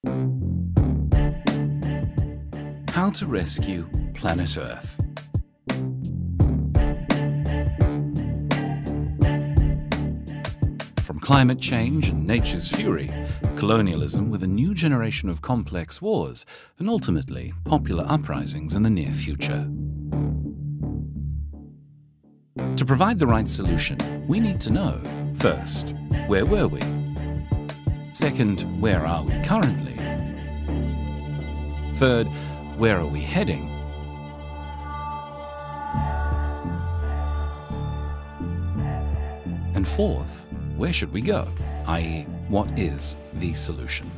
How to rescue planet Earth. From climate change and nature's fury, colonialism with a new generation of complex wars, and ultimately popular uprisings in the near future. To provide the right solution, we need to know, first, where were we? Second, where are we currently? Third, where are we heading? And fourth, where should we go? i.e., what is the solution?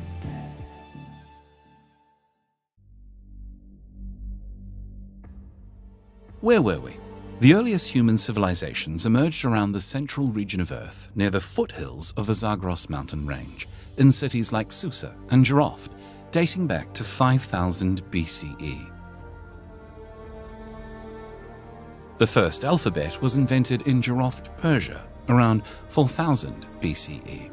Where were we? The earliest human civilizations emerged around the central region of Earth, near the foothills of the Zagros mountain range, in cities like Susa and Jiroft, dating back to 5000 BCE. The first alphabet was invented in Jiroft, Persia, around 4000 BCE.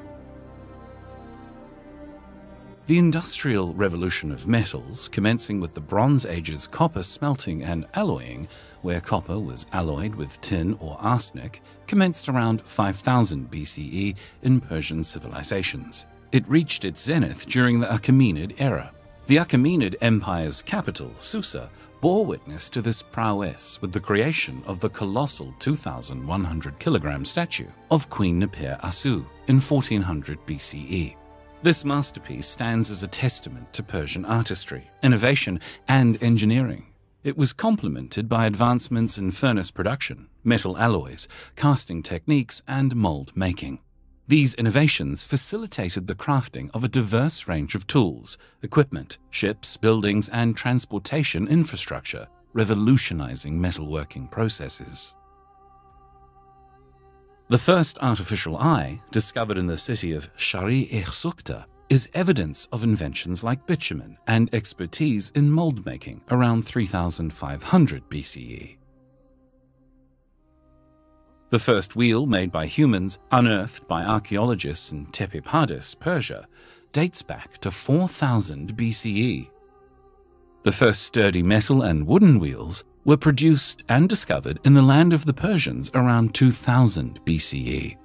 The Industrial Revolution of metals, commencing with the Bronze Age's copper smelting and alloying, where copper was alloyed with tin or arsenic, commenced around 5000 BCE in Persian civilizations. It reached its zenith during the Achaemenid era. The Achaemenid Empire's capital, Susa, bore witness to this prowess with the creation of the colossal 2,100-kilogram statue of Queen Niper-Asu in 1400 BCE. This masterpiece stands as a testament to Persian artistry, innovation, and engineering. It was complemented by advancements in furnace production, metal alloys, casting techniques, and mold making. These innovations facilitated the crafting of a diverse range of tools, equipment, ships, buildings, and transportation infrastructure, revolutionizing metalworking processes. The first artificial eye, discovered in the city of Shari-e-Sukta, is evidence of inventions like bitumen and expertise in mold making around 3500 BCE. The first wheel made by humans, unearthed by archaeologists in Tepe-Pardis, Persia, dates back to 4000 BCE. The first sturdy metal and wooden wheels were produced and discovered in the land of the Persians around 2000 BCE.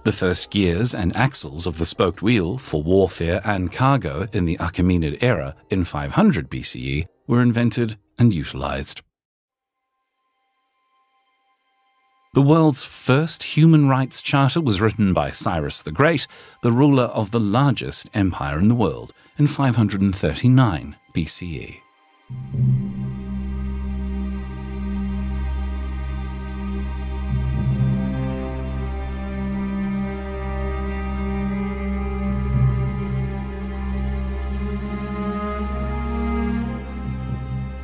The first gears and axles of the spoked wheel for warfare and cargo in the Achaemenid era in 500 BCE were invented and utilized. The world's first human rights charter was written by Cyrus the Great, the ruler of the largest empire in the world, in 539 BCE.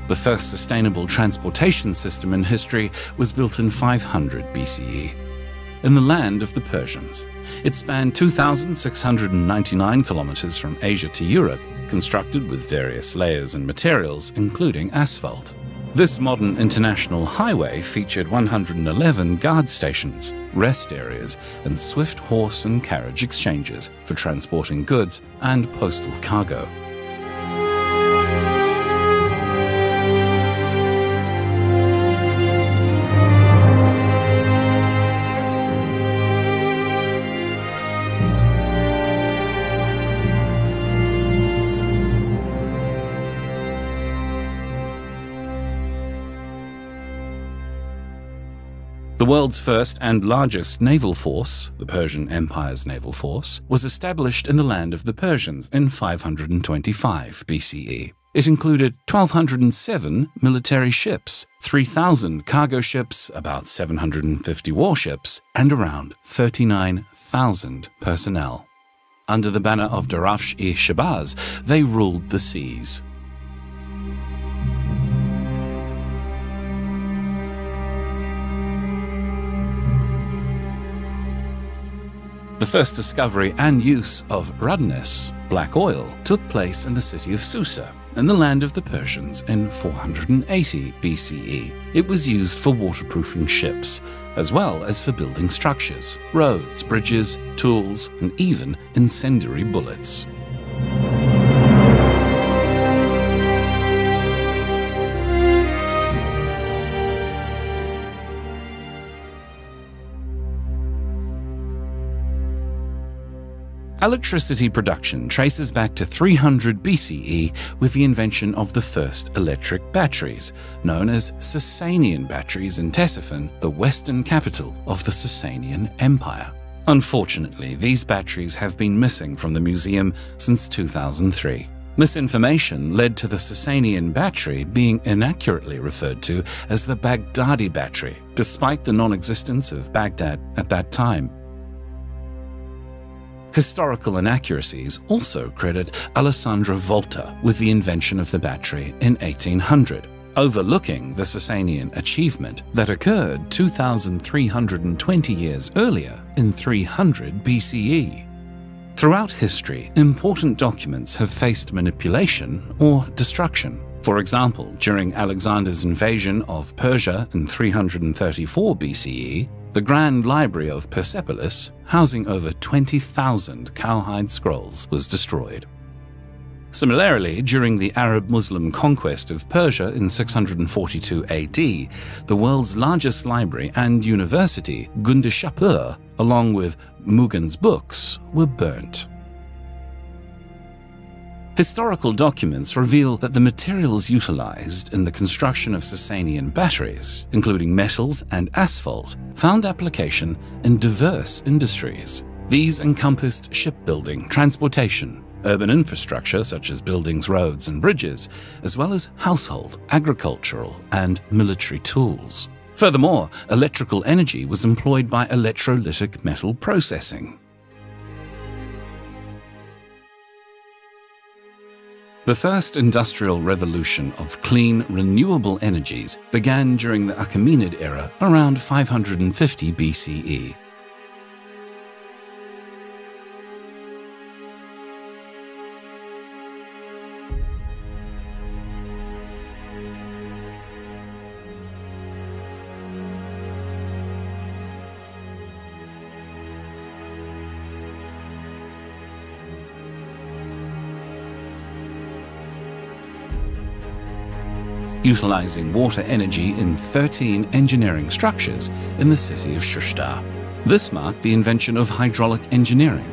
The first sustainable transportation system in history was built in 500 BCE, in the land of the Persians. It spanned 2,699 kilometers from Asia to Europe, constructed with various layers and materials, including asphalt. This modern international highway featured 111 guard stations, rest areas, and swift horse and carriage exchanges for transporting goods and postal cargo. The world's first and largest naval force, the Persian Empire's naval force, was established in the land of the Persians in 525 BCE. It included 1,207 military ships, 3,000 cargo ships, about 750 warships, and around 39,000 personnel. Under the banner of Darafsh-e-Shabaz, they ruled the seas. The first discovery and use of radnes, black oil, took place in the city of Susa, in the land of the Persians in 480 BCE. It was used for waterproofing ships, as well as for building structures, roads, bridges, tools, and even incendiary bullets. Electricity production traces back to 300 BCE with the invention of the first electric batteries, known as Sasanian batteries in Ctesiphon, the western capital of the Sasanian Empire. Unfortunately, these batteries have been missing from the museum since 2003. Misinformation led to the Sasanian battery being inaccurately referred to as the Baghdadi battery, despite the non-existence of Baghdad at that time. Historical inaccuracies also credit Alessandro Volta with the invention of the battery in 1800, overlooking the Sasanian achievement that occurred 2,320 years earlier in 300 BCE. Throughout history, important documents have faced manipulation or destruction. For example, during Alexander's invasion of Persia in 334 BCE, the Grand Library of Persepolis, housing over 20,000 cowhide scrolls, was destroyed. Similarly, during the Arab-Muslim conquest of Persia in 642 AD, the world's largest library and university, Gundishapur, along with Mughon's books, were burnt. Historical documents reveal that the materials utilized in the construction of Sasanian batteries, including metals and asphalt, found application in diverse industries. These encompassed shipbuilding, transportation, urban infrastructure such as buildings, roads, and bridges, as well as household, agricultural, and military tools. Furthermore, electrical energy was employed by electrolytic metal processing. The first industrial revolution of clean, renewable energies began during the Achaemenid era around 550 BCE. Utilizing water energy in 13 engineering structures in the city of Shushtar. This marked the invention of hydraulic engineering.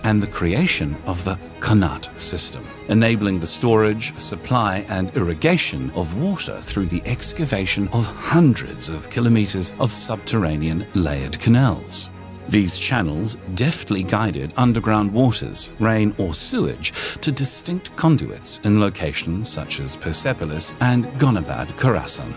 And the creation of the Qanat system, enabling the storage, supply, and irrigation of water through the excavation of hundreds of kilometers of subterranean layered canals. These channels deftly guided underground waters, rain, or sewage to distinct conduits in locations such as Persepolis and Gonabad, Khorasan.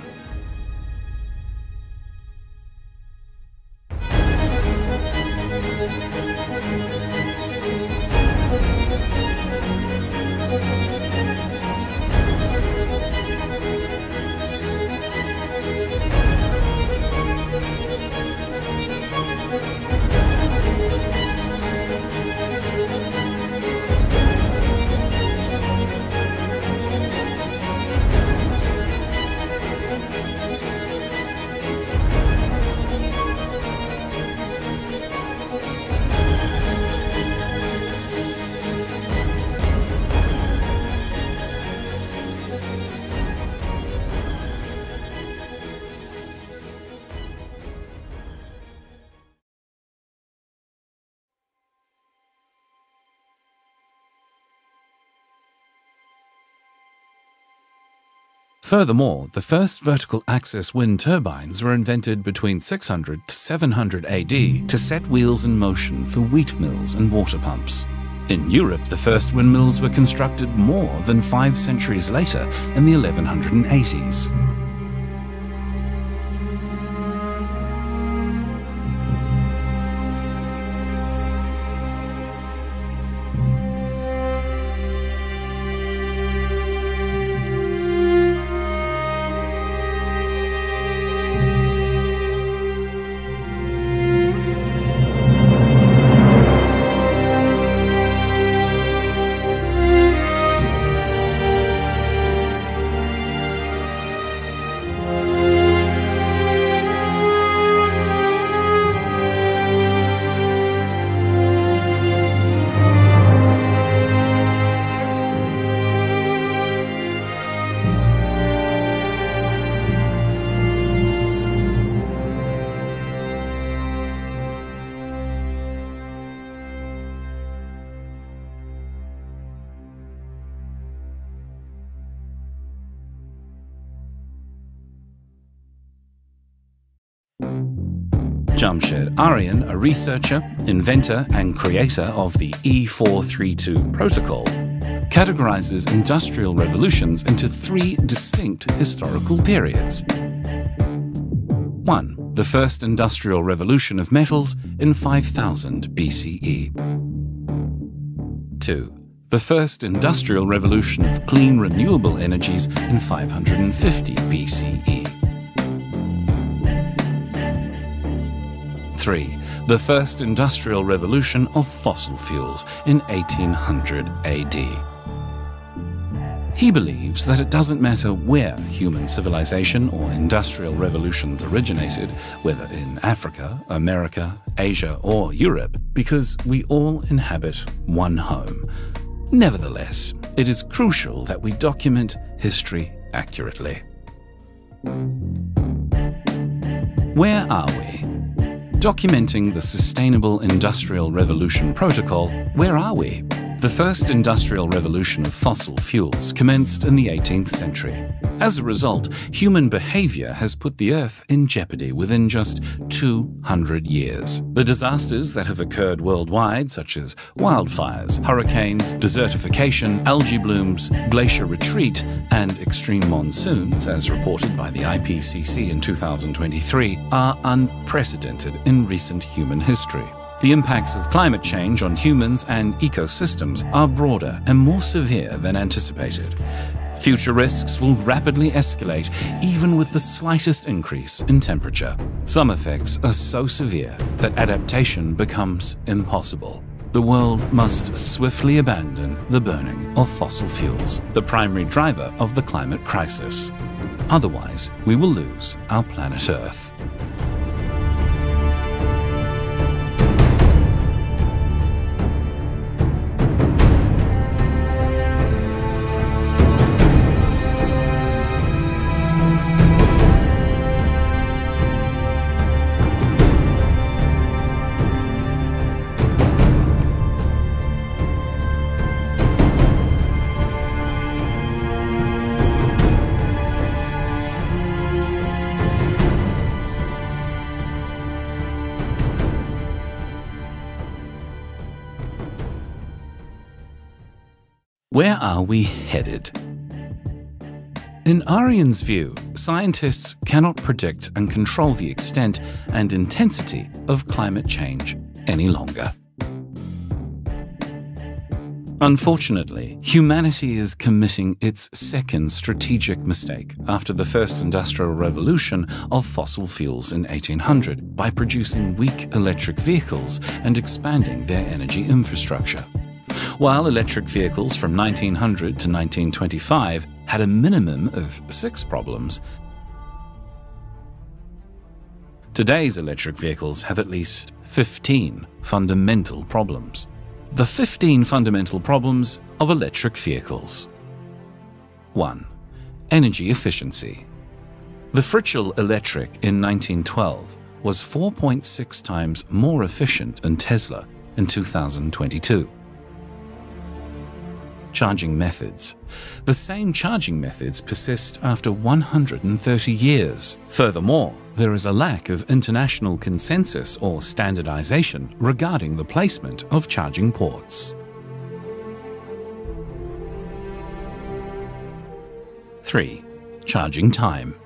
Furthermore, the first vertical axis wind turbines were invented between 600 to 700 AD to set wheels in motion for wheat mills and water pumps. In Europe, the first windmills were constructed more than 5 centuries later in the 1180s. Jamshed Aryan, a researcher, inventor, and creator of the E432 protocol, categorizes industrial revolutions into three distinct historical periods. 1. The first industrial revolution of metals in 5000 BCE. 2. The first industrial revolution of clean renewable energies in 550 BCE. 3. The first industrial revolution of fossil fuels in 1800 AD. He believes that it doesn't matter where human civilization or industrial revolutions originated, whether in Africa, America, Asia, or Europe, because we all inhabit one home. Nevertheless, it is crucial that we document history accurately. Where are we? Documenting the Sustainable Industrial Revolution Protocol, where are we? The first industrial revolution of fossil fuels commenced in the 18th century. As a result, human behavior has put the Earth in jeopardy within just 200 years. The disasters that have occurred worldwide, such as wildfires, hurricanes, desertification, algae blooms, glacier retreat, and extreme monsoons, as reported by the IPCC in 2023, are unprecedented in recent human history. The impacts of climate change on humans and ecosystems are broader and more severe than anticipated. Future risks will rapidly escalate even with the slightest increase in temperature. Some effects are so severe that adaptation becomes impossible. The world must swiftly abandon the burning of fossil fuels, the primary driver of the climate crisis. Otherwise, we will lose our planet Earth. Where are we headed? In Aryan's view, scientists cannot predict and control the extent and intensity of climate change any longer. Unfortunately, humanity is committing its second strategic mistake after the first industrial revolution of fossil fuels in 1800 by producing weak electric vehicles and expanding their energy infrastructure. While electric vehicles from 1900 to 1925 had a minimum of 6 problems, today's electric vehicles have at least 15 fundamental problems. The 15 fundamental problems of electric vehicles. 1. Energy efficiency. The Fritzl Electric in 1912 was 4.6 times more efficient than Tesla in 2022. Charging methods. The same charging methods persist after 130 years. Furthermore, there is a lack of international consensus or standardization regarding the placement of charging ports. 3. Charging time.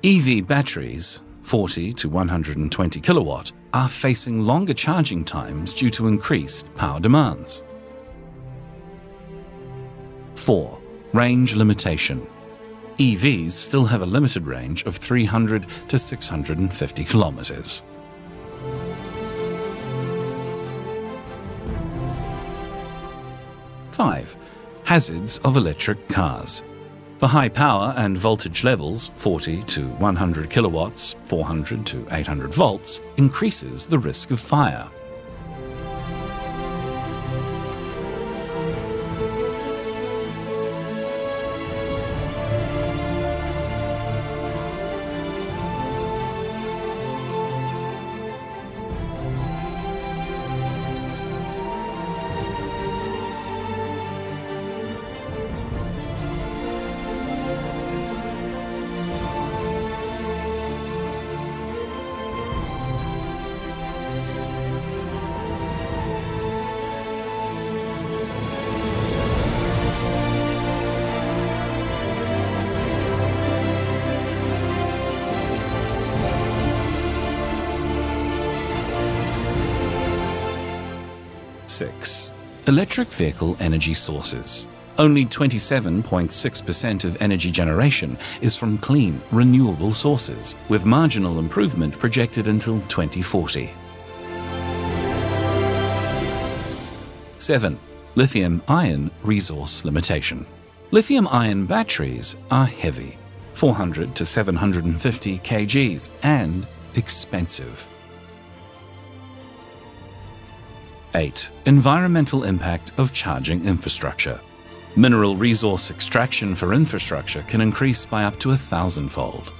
EV batteries, 40 to 120 kilowatt, are facing longer charging times due to increased power demands. 4. Range limitation. EVs still have a limited range of 300 to 650 kilometers. 5. Hazards of electric cars. The high power and voltage levels, 40 to 100 kilowatts, 400 to 800 volts, increases the risk of fire. 6. Electric vehicle energy sources. Only 27.6% of energy generation is from clean, renewable sources, with marginal improvement projected until 2040. 7. Lithium-ion resource limitation. Lithium-ion batteries are heavy, 400 to 750 kgs, and expensive. 8. Environmental impact of charging infrastructure. Mineral resource extraction for infrastructure can increase by up to 1,000-fold.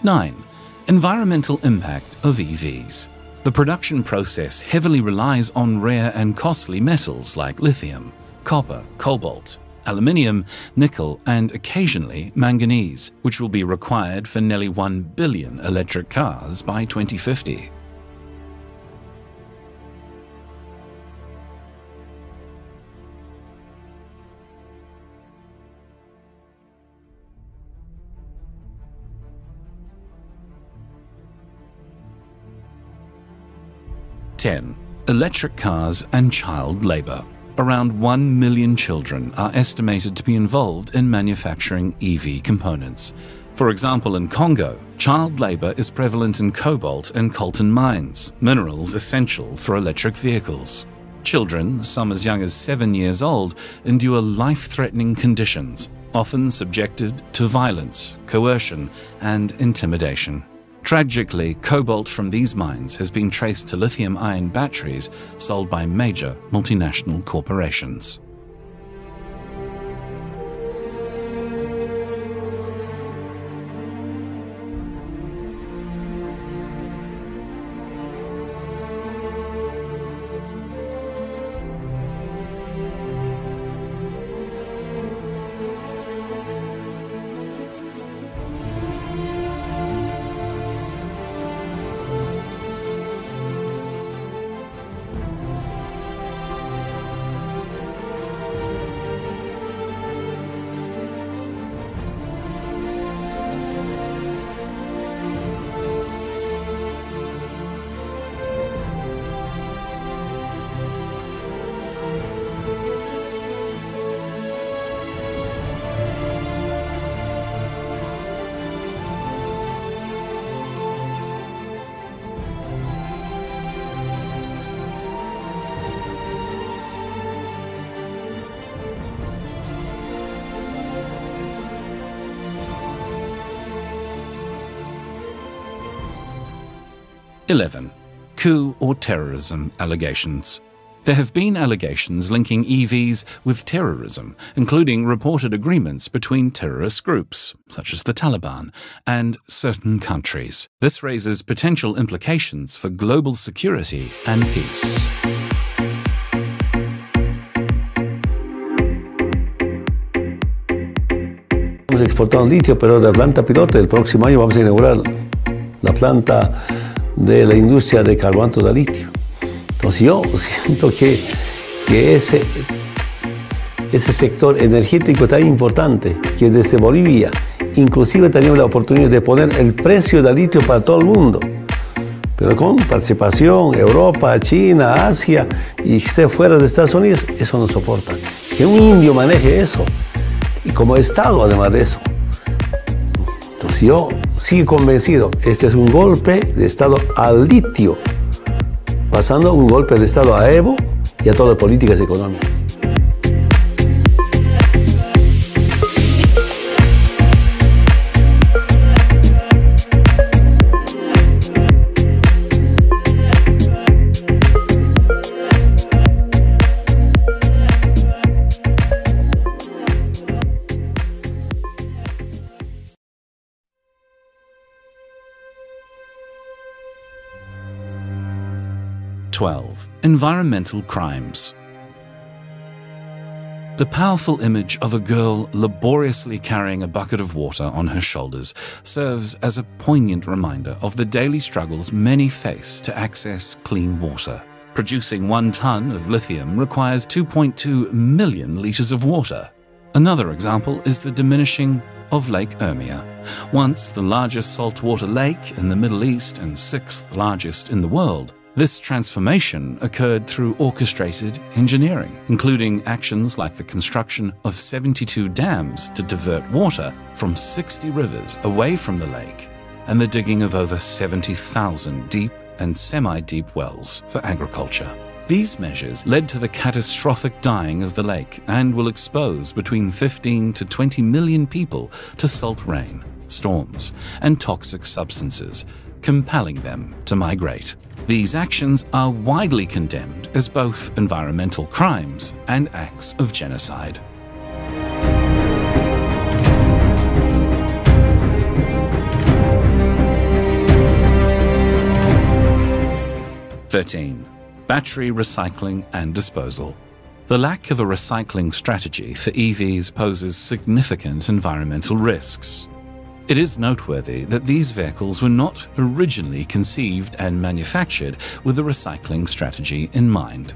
Nine. Environmental impact of EVs. The production process heavily relies on rare and costly metals like lithium, copper, cobalt, aluminium, nickel, and occasionally manganese, which will be required for nearly 1 billion electric cars by 2050. Electric cars and child labor. Around 1 million children are estimated to be involved in manufacturing EV components. For example, in Congo, child labor is prevalent in cobalt and coltan mines, minerals essential for electric vehicles. Children, some as young as 7 years old, endure life-threatening conditions, often subjected to violence, coercion, and intimidation. Tragically, cobalt from these mines has been traced to lithium-ion batteries sold by major multinational corporations. Coup or terrorism allegations. There have been allegations linking EVs with terrorism, including reported agreements between terrorist groups, such as the Taliban, and certain countries. This raises potential implications for global security and peace. Hemos exportado litio, pero la planta piloto el próximo año vamos a inaugurar la planta de la industria de carbonato de litio. Entonces yo siento que ese sector energético tan importante, que desde Bolivia inclusive tenemos la oportunidad de poner el precio del litio para todo el mundo, pero con participación Europa, China, Asia y esté fuera de Estados Unidos, eso no soporta. Que un indio maneje eso, y como Estado además de eso. Entonces yo sigo convencido, este es un golpe de Estado al litio, pasando un golpe de Estado a Evo y a todas las políticas económicas. Environmental crimes. The powerful image of a girl laboriously carrying a bucket of water on her shoulders serves as a poignant reminder of the daily struggles many face to access clean water. Producing 1 ton of lithium requires 2.2 million liters of water. Another example is the diminishing of Lake Urmia, once the largest saltwater lake in the Middle East and 6th largest in the world. This transformation occurred through orchestrated engineering, including actions like the construction of 72 dams to divert water from 60 rivers away from the lake, and the digging of over 70,000 deep and semi-deep wells for agriculture. These measures led to the catastrophic dying of the lake and will expose between 15 to 20 million people to salt rain, storms, and toxic substances, compelling them to migrate. These actions are widely condemned as both environmental crimes and acts of genocide. (13) Battery recycling and disposal. The lack of a recycling strategy for EVs poses significant environmental risks. It is noteworthy that these vehicles were not originally conceived and manufactured with a recycling strategy in mind.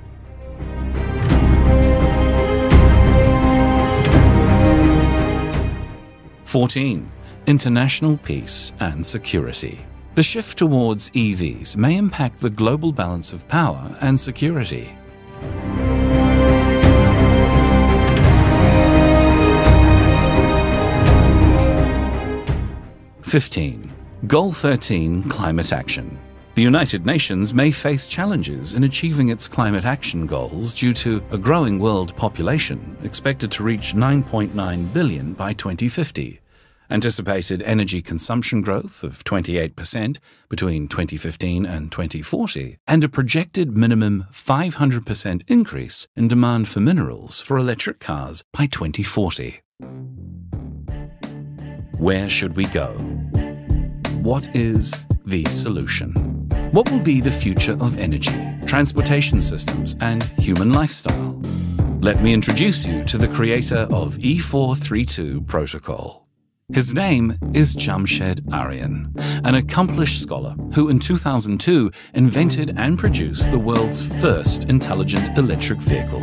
(14) International peace and security. The shift towards EVs may impact the global balance of power and security. (15) Goal 13 Climate Action. The United Nations may face challenges in achieving its climate action goals due to a growing world population expected to reach 9.9 billion by 2050, anticipated energy consumption growth of 28% between 2015 and 2040, and a projected minimum 500% increase in demand for minerals for electric cars by 2040. Where should we go? What is the solution? What will be the future of energy, transportation systems, and human lifestyle? Let me introduce you to the creator of E432 protocol. His name is Jamshed Aryan, an accomplished scholar who in 2002 invented and produced the world's first intelligent electric vehicle,